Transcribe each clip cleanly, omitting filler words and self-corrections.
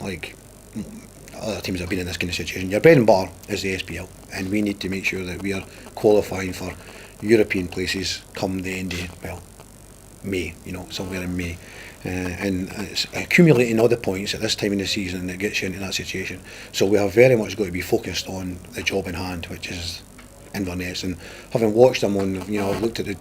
like other teams have been in this kind of situation. Your bread and butter is the SPL, and we need to make sure that we are qualifying for European places come the end of, well, May, somewhere in May. And it's accumulating other points at this time in the season that gets you into that situation. So we have very much got to be focused on the job in hand, which is Inverness. And having watched them on, I've looked at the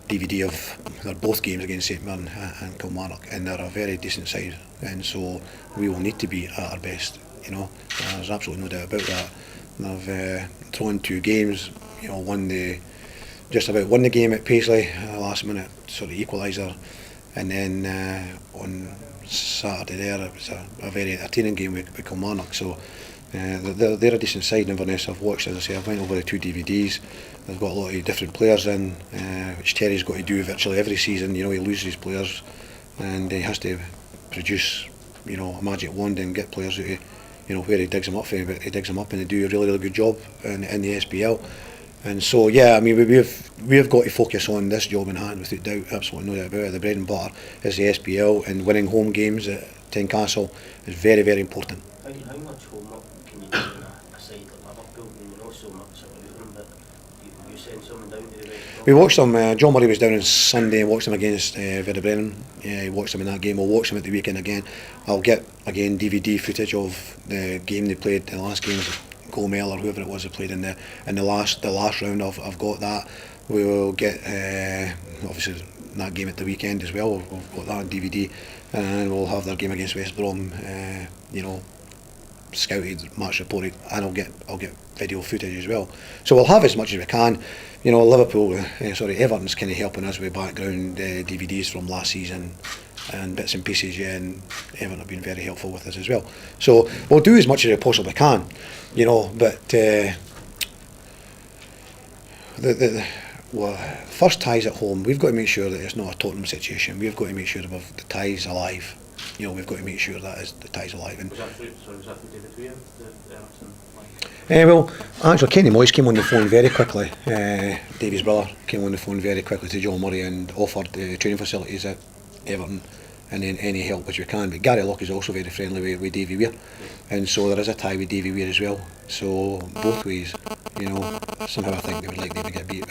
DVD of their both games against St Mirren and Kilmarnock, and they're a very decent side, and so we will need to be at our best. There's absolutely no doubt about that. They've thrown 2 games, just about won the game at Paisley, last minute sort of equaliser, and then on Saturday there it was a very entertaining game with Kilmarnock. So they're a decent side. Inverness, I've watched, as I say, I've went over the 2 DVDs. They've got a lot of different players in, which Terry's got to do virtually every season. He loses his players, and he has to produce, a magic wand and get players out of, where he digs them up for. But he digs them up, and they do a really, really good job in the SPL. And so, yeah, I mean, we've got to focus on this job in hand, without doubt, absolutely no doubt about it. The bread and butter is the SPL, and winning home games at Tynecastle is very, very important. How much homework can you do on a side like Liverpool? You know so much about them, but you send someone down to the West? We watched them. John Murray was down on Sunday and watched them against Brennan. He watched them in that game. We'll watch them at the weekend again. I'll get again DVD footage of the game they played. The last game was Gomel or whoever it was that played in the last round. I've got that. We will get obviously that game at the weekend as well. We've got that on DVD, and we'll have their game against West Brom. Scouted, match reported, and I'll get video footage as well. So we'll have as much as we can. Everton's kind of helping us with background DVDs from last season and bits and pieces, and Everton have been very helpful with us as well. So we'll do as much as we possibly can, but the first ties at home, we've got to make sure that it's not a Tottenham situation. We've got to make sure that the tie's alive. We've got to make sure that the tie's alive. And was that through David Weir, the Everton well, actually, Kenny Moyes came on the phone very quickly. Davy's brother came on the phone very quickly to John Murray and offered training facilities at Everton, and then any help which we can. But Gary Locke is also very friendly with Davy Weir, and so there is a tie with Davy Weir as well. So both ways, somehow I think they would like Davy to get beat.